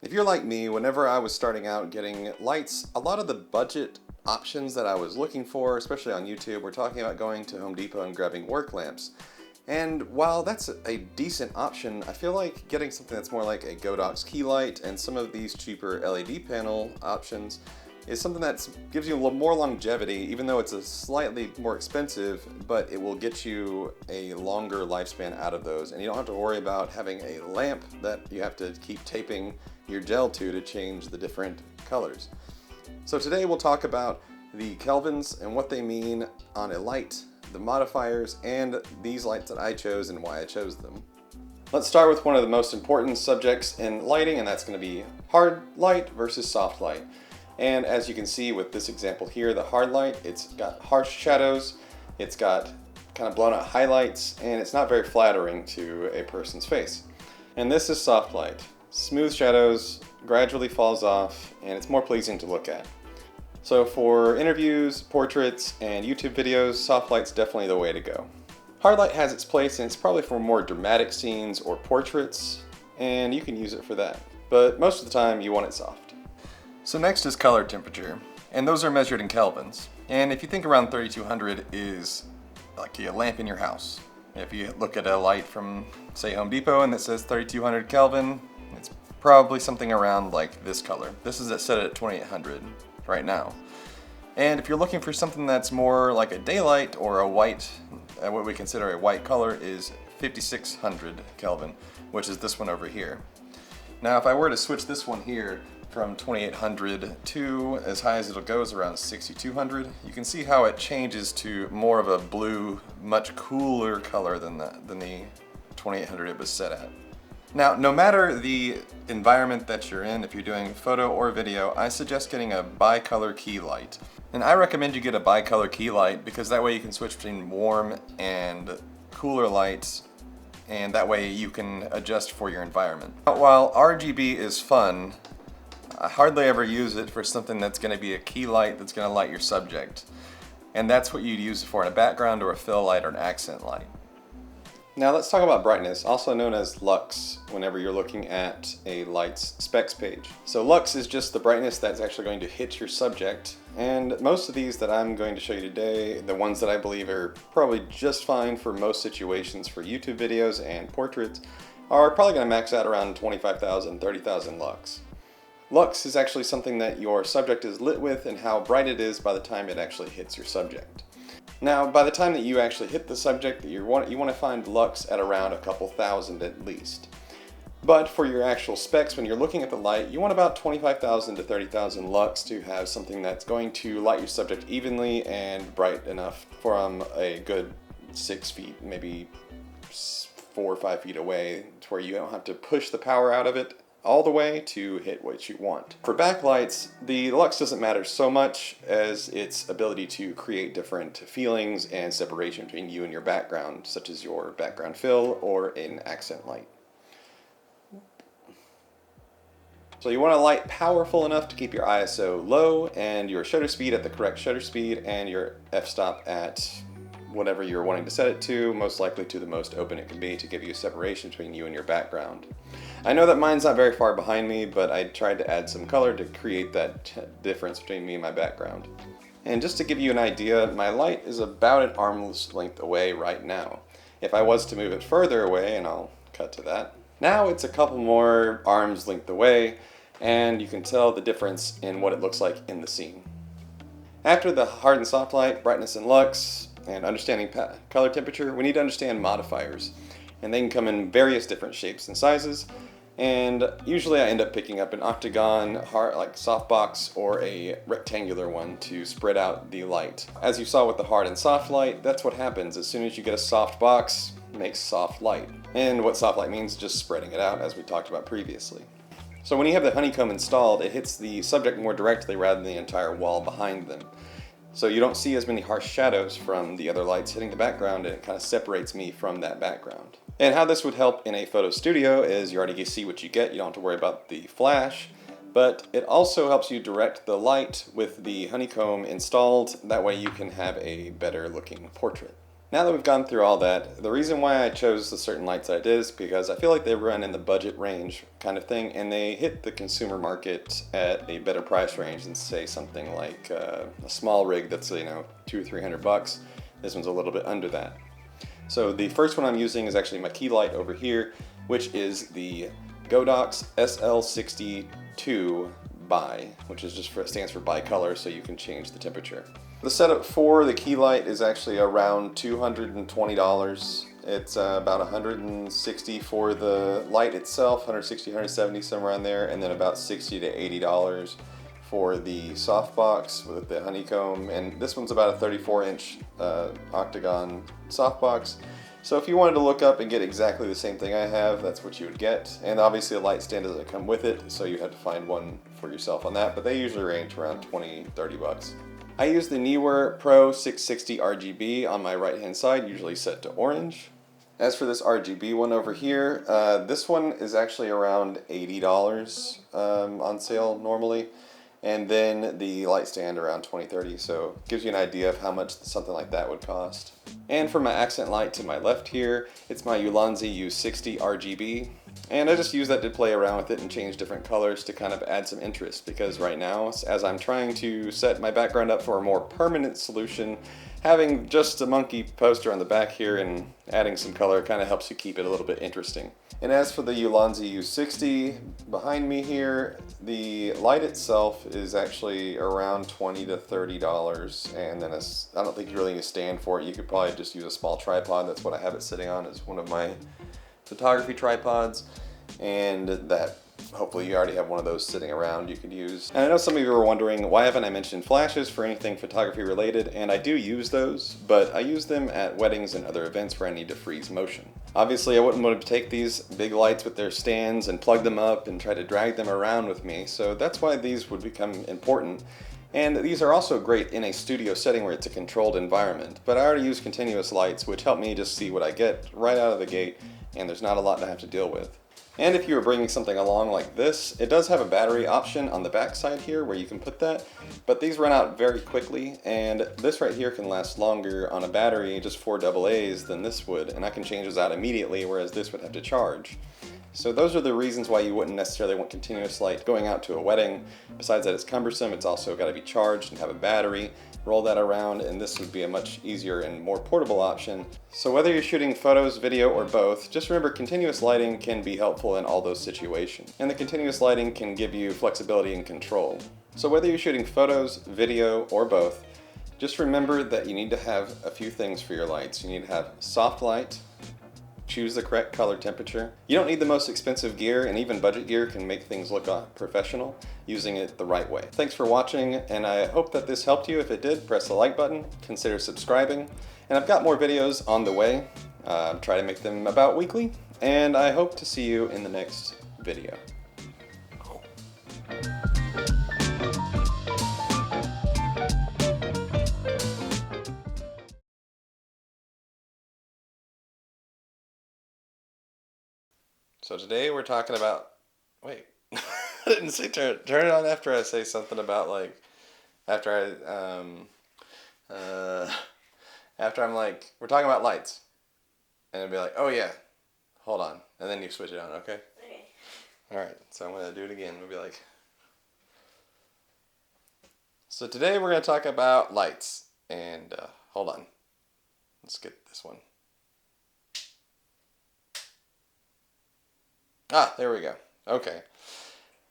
If you're like me, whenever I was starting out getting lights, a lot of the budget options that I was looking for, especially on YouTube, were talking about going to Home Depot and grabbing work lamps. And while that's a decent option, I feel like getting something that's more like a Godox key light and some of these cheaper LED panel options is something that gives you a little more longevity, even though it's a slightly more expensive, but it will get you a longer lifespan out of those. And you don't have to worry about having a lamp that you have to keep taping your gel to change the different colors. So today we'll talk about the Kelvins and what they mean on a light, the modifiers, and these lights that I chose and why I chose them. Let's start with one of the most important subjects in lighting, and that's going to be hard light versus soft light. And as you can see with this example here, the hard light, it's got harsh shadows, it's got kind of blown out highlights, and it's not very flattering to a person's face. And this is soft light. Smooth shadows, gradually falls off, and it's more pleasing to look at. So for interviews, portraits, and YouTube videos, soft light's definitely the way to go. Hard light has its place, and it's probably for more dramatic scenes or portraits, and you can use it for that. But most of the time, you want it soft. So next is color temperature, and those are measured in kelvins. And if you think around 3200 is like a lamp in your house. If you look at a light from, say, Home Depot and it says 3200 Kelvin, it's probably something around like this color. This is set at 2800 right now. And if you're looking for something that's more like a daylight or a white, what we consider a white color, is 5600 Kelvin, which is this one over here. Now if I were to switch this one here from 2800 to as high as it'll go is around 6200, you can see how it changes to more of a blue, much cooler color than the 2800 it was set at. Now, no matter the environment that you're in, if you're doing photo or video, I suggest getting a bicolor key light. And I recommend you get a bicolor key light because that way you can switch between warm and cooler lights, and that way you can adjust for your environment. While RGB is fun, I hardly ever use it for something that's going to be a key light that's going to light your subject. And that's what you'd use it for in a background or a fill light or an accent light. Now let's talk about brightness, also known as lux, whenever you're looking at a light's specs page. So lux is just the brightness that's actually going to hit your subject. And most of these that I'm going to show you today, the ones that I believe are probably just fine for most situations for YouTube videos and portraits, are probably going to max out around 25,000, 30,000 lux. Lux is actually something that your subject is lit with and how bright it is by the time it actually hits your subject. Now, by the time that you actually hit the subject, you want to find lux at around a couple thousand at least. But for your actual specs, when you're looking at the light, you want about 25,000 to 30,000 lux to have something that's going to light your subject evenly and bright enough from a good 6 feet, maybe 4 or 5 feet away, to where you don't have to push the power out of it all the way to hit what you want. For backlights, the lux doesn't matter so much as its ability to create different feelings and separation between you and your background, such as your background fill or an accent light. So you want a light powerful enough to keep your ISO low and your shutter speed at the correct shutter speed and your f-stop at whatever you're wanting to set it to, most likely to the most open it can be to give you a separation between you and your background. I know that mine's not very far behind me, but I tried to add some color to create that difference between me and my background. And just to give you an idea, my light is about an arm's length away right now. If I was to move it further away, and I'll cut to that, now it's a couple more arms length away, and you can tell the difference in what it looks like in the scene. After the hard and soft light, brightness and lux, and understanding color temperature, we need to understand modifiers. And they can come in various different shapes and sizes. And usually I end up picking up an octagon, like softbox, or a rectangular one to spread out the light. As you saw with the hard and soft light, that's what happens. As soon as you get a soft box, it makes soft light. And what soft light means is just spreading it out, as we talked about previously. So when you have the honeycomb installed, it hits the subject more directly rather than the entire wall behind them. So you don't see as many harsh shadows from the other lights hitting the background, and it kind of separates me from that background. And how this would help in a photo studio is you already see what you get, you don't have to worry about the flash, but it also helps you direct the light with the honeycomb installed, that way you can have a better looking portrait. Now that we've gone through all that, the reason why I chose the certain lights I did is because I feel like they run in the budget range kind of thing, and they hit the consumer market at a better price range than say something like a small rig that's, you know, $200 or $300. This one's a little bit under that. So the first one I'm using is actually my key light over here, which is the Godox SL60IIBi, which is just stands for bicolor, so you can change the temperature. The setup for the key light is actually around $220. It's about $160 for the light itself, $160, $170, somewhere around there, and then about $60 to $80 for the softbox with the honeycomb. And this one's about a 34-inch octagon softbox. So if you wanted to look up and get exactly the same thing I have, that's what you would get. And obviously a light stand doesn't come with it, so you have to find one for yourself on that, but they usually range around 20, 30 bucks. I use the Neewer Pro 660 RGB on my right hand side, usually set to orange. As for this RGB one over here, this one is actually around $80 on sale normally. And then the light stand around 20, 30, so it gives you an idea of how much something like that would cost. And for my accent light to my left here, it's my Ulanzi U60 RGB. And I just use that to play around with it and change different colors to kind of add some interest, because right now, as I'm trying to set my background up for a more permanent solution, having just a monkey poster on the back here and adding some color kind of helps you keep it a little bit interesting. And as for the Ulanzi U60 behind me here, the light itself is actually around $20 to $30, and then I don't think you really need a stand for it. You could probably just use a small tripod. That's what I have it sitting on, is one of my photography tripods, and that hopefully you already have one of those sitting around you could use. And I know some of you are wondering, why haven't I mentioned flashes for anything photography related? And I do use those, but I use them at weddings and other events where I need to freeze motion. Obviously I wouldn't want to take these big lights with their stands and plug them up and try to drag them around with me, so that's why these would become important. And these are also great in a studio setting where it's a controlled environment, but I already use continuous lights, which help me just see what I get right out of the gate, and there's not a lot to have to deal with. And if you were bringing something along like this, it does have a battery option on the back side here where you can put that, but these run out very quickly, and this right here can last longer on a battery, just 4 AA's, than this would, and I can change those out immediately, whereas this would have to charge. So those are the reasons why you wouldn't necessarily want continuous light going out to a wedding. Besides that, it's cumbersome, it's also got to be charged and have a battery. Roll that around, and this would be a much easier and more portable option. So whether you're shooting photos, video, or both, just remember continuous lighting can be helpful in all those situations. And the continuous lighting can give you flexibility and control. So whether you're shooting photos, video, or both, just remember that you need to have a few things for your lights. You need to have soft light, choose the correct color temperature. You don't need the most expensive gear, and even budget gear can make things look professional using it the right way. Thanks for watching, and I hope that this helped you. If it did, press the like button, consider subscribing, and I've got more videos on the way. Try to make them about weekly, and I hope to see you in the next video. So today we're talking about, wait, I didn't say turn it on after I say something about like, after I'm like, we're talking about lights. And it'll be like, oh yeah, hold on. And then you switch it on, okay? Okay. Alright, so I'm going to do it again. We'll be like, so today we're going to talk about lights. And hold on. Let's get this one. Ah, there we go. Okay.